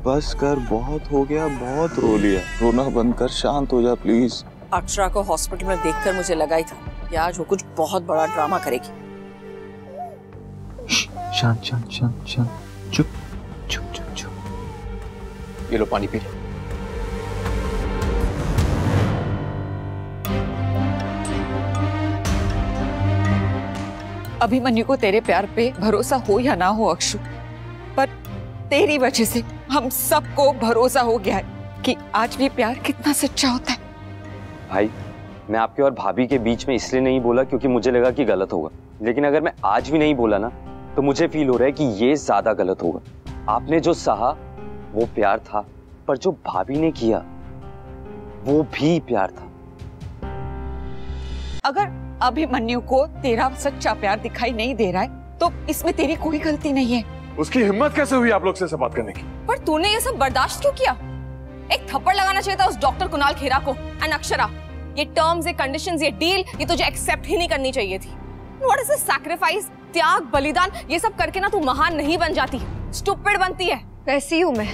बस कर, बहुत हो गया, बहुत रो लिया। रोना बंद कर, शांत हो जा प्लीज। अक्षरा को हॉस्पिटल में देखकर मुझे लगा ही था कि आज वो कुछ बहुत बड़ा ड्रामा करेगी। शांत शांत शांत शांत, चुप चुप चुप चुप। ये लो पानी पी लो। अभिमन्यु को तेरे प्यार पे भरोसा हो या ना हो अक्षु, पर तेरी वजह से हम सबको भरोसा हो गया है कि आज भी प्यार कितना सच्चा होता है। भाई मैं आपके और भाभी के बीच में इसलिए नहीं बोला क्योंकि मुझे लगा कि गलत होगा, लेकिन अगर मैं आज भी नहीं बोला ना तो मुझे फील हो रहा है कि ये ज्यादा गलत होगा। आपने जो सहा वो प्यार था, पर जो भाभी ने किया वो भी प्यार था। अगर अभिमन्यु को तेरा सच्चा प्यार दिखाई नहीं दे रहा है तो इसमें तेरी कोई गलती नहीं है। उसकी हिम्मत कैसे हुई आप लोग से बात करने की? पर तूने ये सब बर्दाश्त क्यों किया? एक थप्पड़ लगाना चाहिए था उस डॉक्टर कुणाल खेरा को। एंड अक्षरा, ये टर्म्स, ये कंडीशंस, ये डील, ये तुझे एक्सेप्ट ही नहीं करनी चाहिए थी। व्हाट इज दिस सैक्रिफाइस, त्याग, बलिदान, ये सब करके ना तू महान नहीं बन जाती, स्टूपिड बनती है। वैसी हूँ मैं,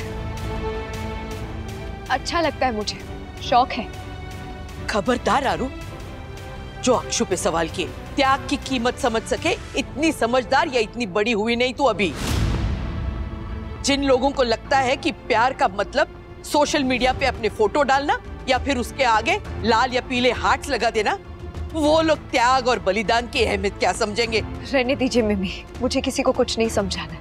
अच्छा लगता है मुझे, शौक है। खबरदार आरू, जो अक्षु पे सवाल किए। त्याग की कीमत समझ सके इतनी समझदार या इतनी बड़ी हुई नहीं तू अभी। जिन लोगों को लगता है कि प्यार का मतलब सोशल मीडिया पे अपने फोटो डालना या फिर उसके आगे लाल या पीले हार्ट्स लगा देना, वो लोग त्याग और बलिदान की अहमियत क्या समझेंगे? रहने दीजिए मम्मी, मुझे किसी को कुछ नहीं समझाना।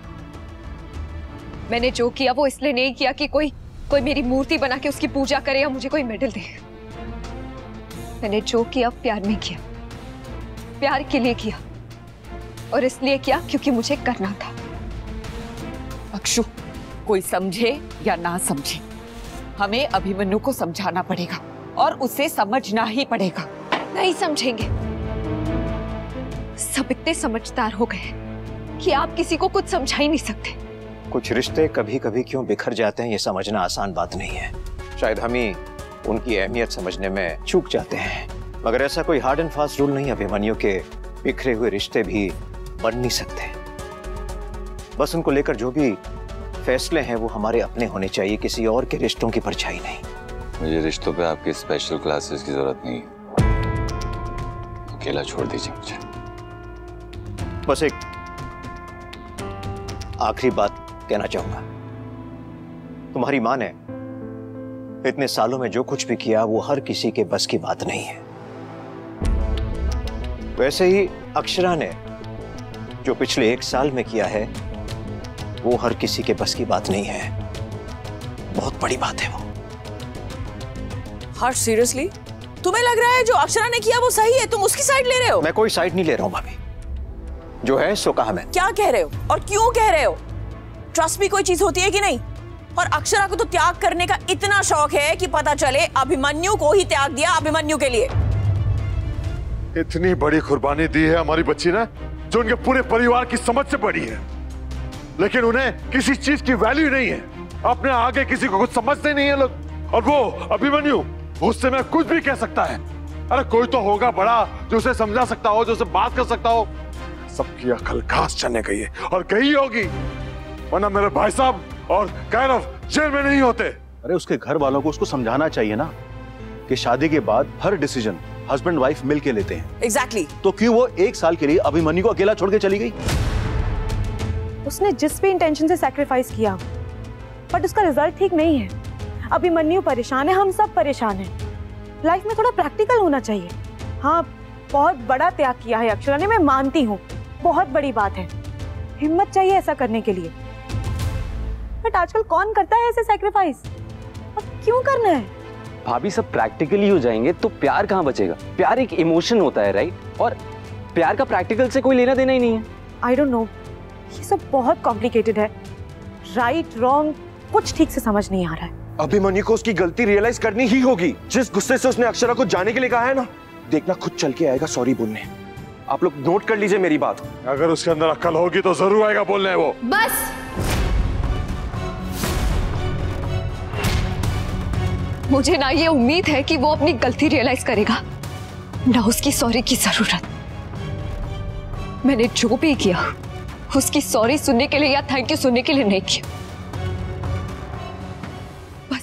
मैंने जो किया वो इसलिए नहीं किया कि कोई मेरी मूर्ति बना के उसकी पूजा करे या मुझे कोई मेडल दे। मैंने जो किया प्यार में किया, प्यार के लिए किया, और इसलिए किया क्योंकि मुझे करना था। अक्षु, कोई समझे या ना समझे, हमें अभिमन्यु को समझाना पड़ेगा और उसे समझना ही पड़ेगा। नहीं समझेंगे, सब इतने समझदार हो गए कि आप किसी को कुछ समझा ही नहीं सकते। कुछ रिश्ते कभी कभी क्यों बिखर जाते हैं ये समझना आसान बात नहीं है। शायद हम ही उनकी अहमियत समझने में चूक जाते हैं, मगर ऐसा कोई हार्ड एंड फास्ट रूल नहीं। अभिमन्यु के बिखरे हुए रिश्ते भी बन नहीं सकते। बस उनको लेकर जो भी फैसले हैं वो हमारे अपने होने चाहिए, किसी और के रिश्तों की परछाई नहीं। मुझे रिश्तों पे आपके स्पेशल क्लासेस की जरूरत नहीं है, अकेला छोड़ दीजिए मुझे। बस एक आखिरी बात कहना चाहूंगा। तुम्हारी मां ने इतने सालों में जो कुछ भी किया वो हर किसी के बस की बात नहीं है। वैसे ही अक्षरा ने जो पिछले 1 साल में किया है वो हर किसी के बस की बात नहीं है। बहुत बड़ी बात है वो। हर्ष, सीरियसली तुम्हें लग रहा है जो अक्षरा ने किया वो सही है? तुम उसकी साइड ले रहे हो? मैं कोई साइड नहीं ले रहा हूं भाभी, जो है सो कहा। मैं क्या कह रहे हो और क्यों कह रहे हो? ट्रस्ट भी कोई चीज होती है कि नहीं? और अक्षरा को तो त्याग करने का इतना शौक है कि पता चले अभिमन्यु को ही त्याग दिया अभिमन्यु के लिए। इतनी बड़ी कुर्बानी दी है हमारी बच्ची ने जो उनके पूरे परिवार की समझ से बड़ी है, लेकिन उन्हें किसी चीज की वैल्यू नहीं है। अपने आगे किसी को कुछ समझते नहीं है लोग। और वो अभिमन्यु, उससे मैं कुछ भी कह सकता है। अरे कोई तो होगा बड़ा जो उसे समझा सकता हो, जो उसे बात कर सकता हो। सबकी अकल घास चढ़ने गई है और गई होगी, वरना मेरे भाई साहब और कैरव जेल में नहीं होते। अरे उसके घर वालों को उसको समझाना चाहिए ना कि शादी के बाद हर डिसीजन हस्बैंड वाइफ मिलके लेते हैं। एग्जैक्टली। तो क्यों वो 1 साल के लिए अभिमन्यु को अकेला छोड़ के चली गई? उसने जिस भी इंटेंशन से सैक्रिफाइस किया, बट उसका रिजल्ट ठीक नहीं है। अभिमन्यु परेशान है, हम सब परेशान हैं। लाइफ में थोड़ा प्रैक्टिकल होना चाहिए। हाँ, बहुत बड़ा त्याग किया है अक्षरा ने, मैं मानती हूँ, बहुत बड़ी बात है। हिम्मत चाहिए ऐसा करने के लिए, बट आजकल कौन करता है ऐसे सैक्रिफाइस? और क्यों करना है? भाभी सब प्रैक्टिकली हो जाएंगे तो प्यार कहाँ बचेगा? प्यार एक इमोशन होता है, राइट? और प्यार का प्रैक्टिकल से कोई लेना देना ही नहीं है। आई डोंट नो, ये सब बहुत कॉम्प्लिकेटेड है। राइट रॉन्ग कुछ ठीक से समझ नहीं आ रहा है। अभिमन्यु को उसकी गलती रियलाइज करनी ही होगी। जिस गुस्से से उसने अक्षरा को जाने के लिए कहा है ना, देखना खुद चल के आएगा सॉरी बोलने। आप लोग नोट कर लीजिए मेरी बात। अगर उसके अंदर अक्ल होगी तो जरूर आएगा बोलने वो। बस मुझे ना ये उम्मीद है कि वो अपनी गलती रियलाइज करेगा, ना उसकी सॉरी की जरूरत। मैंने जो भी किया उसकी सॉरी सुनने के लिए या थैंक यू सुनने के लिए नहीं किया।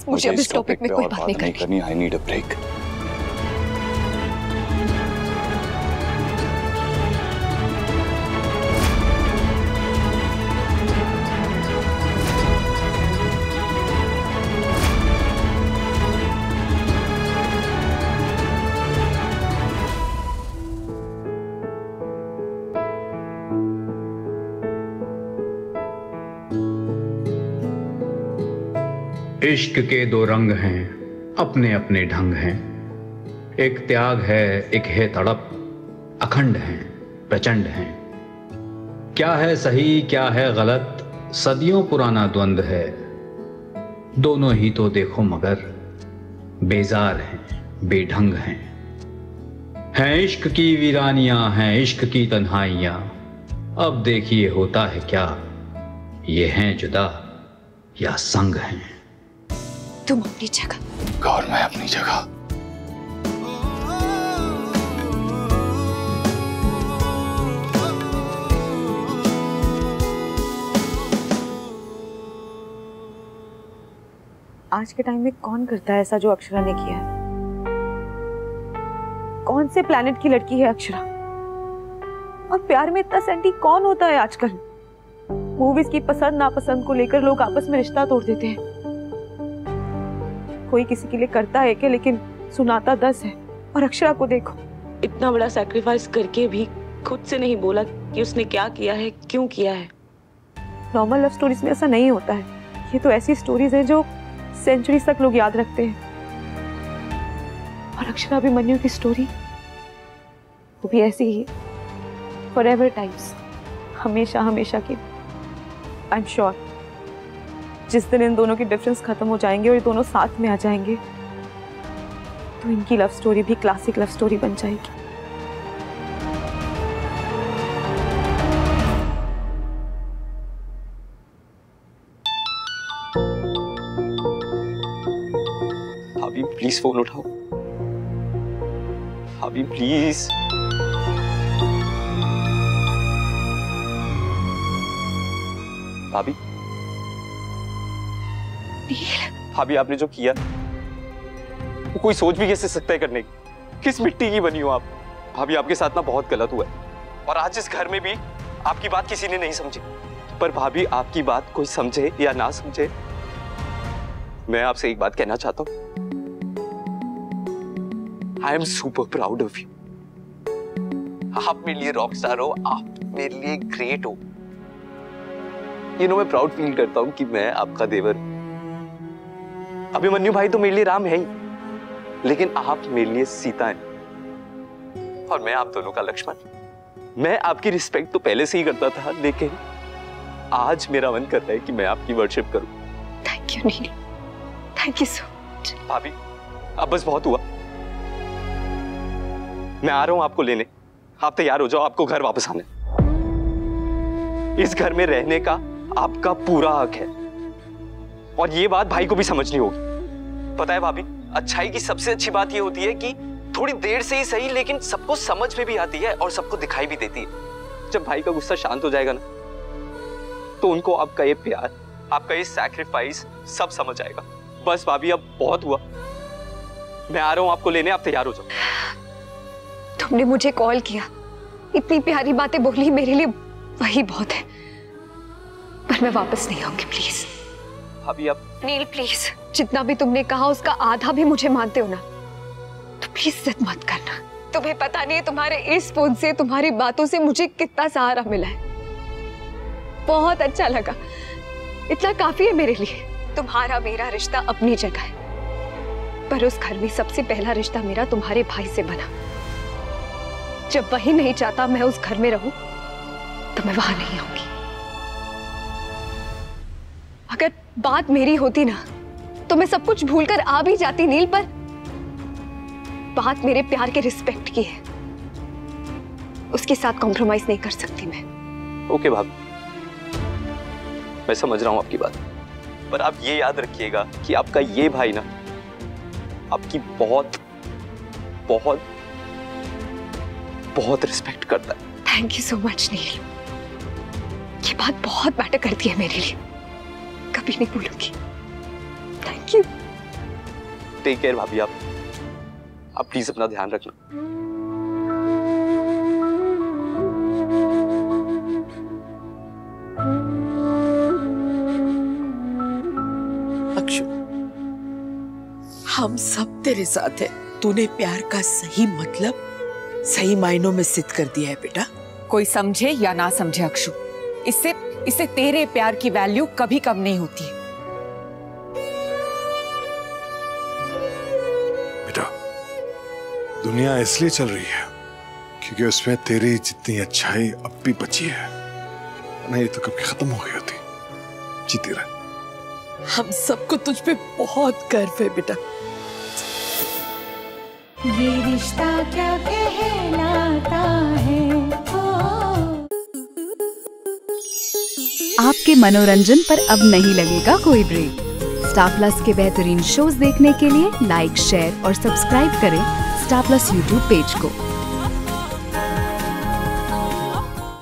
प्लीज मुझे अब इस टॉपिक में कोई बात नहीं करनी। I need a break. इश्क के दो रंग हैं, अपने अपने ढंग हैं। एक त्याग है, एक है तड़प, अखंड हैं, प्रचंड हैं। क्या है सही क्या है गलत, सदियों पुराना द्वंद है। दोनों ही तो देखो मगर बेजार हैं, बेढंग हैं। हैं इश्क की वीरानियां, हैं इश्क की तन्हाइयां। अब देखिए होता है क्या, ये हैं जुदा या संग हैं। तुम अपनी जगह और मैं अपनी जगह। आज के टाइम में कौन करता है ऐसा जो अक्षरा ने किया है? कौन से प्लेनेट की लड़की है अक्षरा? और प्यार में इतना सेंटी कौन होता है आजकल? मूवीज की पसंद नापसंद को लेकर लोग आपस में रिश्ता तोड़ देते हैं। कोई किसी के लिए करता है क्या, लेकिन सुनाता 10 है। और अक्षरा को देखो, इतना बड़ा सैक्रिफाइस करके भी खुद से नहीं बोला कि उसने क्या किया है, क्यों किया है। नॉर्मल लव स्टोरीज में ऐसा नहीं होता है। ये तो ऐसी स्टोरीज हैं जो सेंचुरीज तक लोग याद रखते हैं। और अक्षरा अभिमन्यु की स्टोरी वो भी ऐसी ही, फॉरएवर टाइम्स, हमेशा हमेशा की। आई एम श्योर जिस दिन इन दोनों की डिफरेंस खत्म हो जाएंगे और ये दोनों साथ में आ जाएंगे तो इनकी लव स्टोरी भी क्लासिक लव स्टोरी बन जाएगी। भाभी प्लीज फोन उठाओ। भाभी प्लीज। भाभी भाभी आपने जो किया वो कोई सोच भी कैसे सकता है करने की? किस मिट्टी की बनी हो आप? भाभी आपके साथ ना बहुत गलत हुआ है और आज इस घर में भी आपकी बात किसी ने नहीं समझी। पर भाभी आपकी बात कोई समझे या ना समझे, मैं आपसे एक बात कहना चाहता हूं। I am super proud of you. आप मेरे लिए रॉक स्टार हो, आप मेरे लिए ग्रेट हो। यू नो मैं प्राउड फील करता हूं कि मैं आपका देवर। अभिमन्यु भाई तो मेरे लिए राम है ही, लेकिन आप मेरे लिए सीता हैं और मैं आप दोनों का लक्ष्मण। मैं आपकी रिस्पेक्ट तो पहले से ही करता था, लेकिन आज मेरा मन कर रहा है कि मैं आपकी वर्शिप करूं। Thank you Neel, thank you so much. भाभी अब बस बहुत हुआ, मैं आ रहा हूं आपको लेने। आप तैयार हो जाओ, आपको घर वापस आना है। इस घर में रहने का आपका पूरा हक है और ये बात भाई को भी समझनी होगी। पता है भाभी, अच्छाई की सबसे अच्छी बात ये होती है कि थोड़ी देर से ही सही, लेकिन सबको समझ में भी आती है और सबको दिखाई भी देती है। जब भाई का गुस्सा शांत हो जाएगा ना, तो उनको आपका ये प्यार, आपका ये सैक्रिफाइस सब समझ आएगा। बस भाभी अब बहुत हुआ, मैं आ रहा हूं आपको लेने, आप तैयार हो जाओ। तुमने मुझे कॉल किया, इतनी प्यारी बातें बोली, मेरे लिए वही बहुत है। पर मैं वापस नहीं आऊंगी प्लीज। भाभी आप नील प्लीज, जितना भी तुमने कहा उसका आधा भी मुझे मानते हो ना, तो प्लीज जिद मत करना। तुम्हें पता नहीं है तुम्हारे इस फोन से, तुम्हारी बातों से मुझे कितना सहारा मिला है। बहुत अच्छा लगा, इतना काफी है मेरे लिए। तुम्हारा मेरा रिश्ता अपनी जगह है, पर उस घर में सबसे पहला रिश्ता मेरा तुम्हारे भाई से बना। जब वही नहीं चाहता मैं उस घर में रहूं, तो मैं वहां नहीं आऊंगी। अगर बात मेरी होती ना, तो मैं सब कुछ भूलकर आ भी जाती नील, पर बात मेरे प्यार के रिस्पेक्ट की है, उसके साथ कॉम्प्रोमाइज नहीं कर सकती मैं। ओके भाभी, मैं समझ रहा हूं आपकी बात, पर आप ये याद रखिएगा कि आपका ये भाई ना आपकी बहुत बहुत बहुत रिस्पेक्ट करता है। थैंक यू सो मच नील, ये बात बहुत मैटर करती है मेरे लिए, कभी नहीं भूलूंगी। Thank you. टेक केयर भाभी, आप प्लीज अपना ध्यान रखना। अक्षु, हम सब तेरे साथ हैं। तूने प्यार का सही मतलब सही मायनों में सिद्ध कर दिया है बेटा। कोई समझे या ना समझे अक्षु, इससे तेरे प्यार की वैल्यू कभी कम नहीं होती। बेटा, दुनिया इसलिए चल रही है क्योंकि उसमें तेरी जितनी अच्छाई अब भी बची है, नहीं तो कभी खत्म हो गई होती। जीती रहे। हम सबको तुझ पे बहुत गर्व है बेटा। ये रिश्ता क्या कहलाता है। आपके मनोरंजन पर अब नहीं लगेगा कोई ब्रेक। स्टार प्लस के बेहतरीन शोज देखने के लिए लाइक, शेयर और सब्सक्राइब करें स्टार प्लस यूट्यूब पेज को।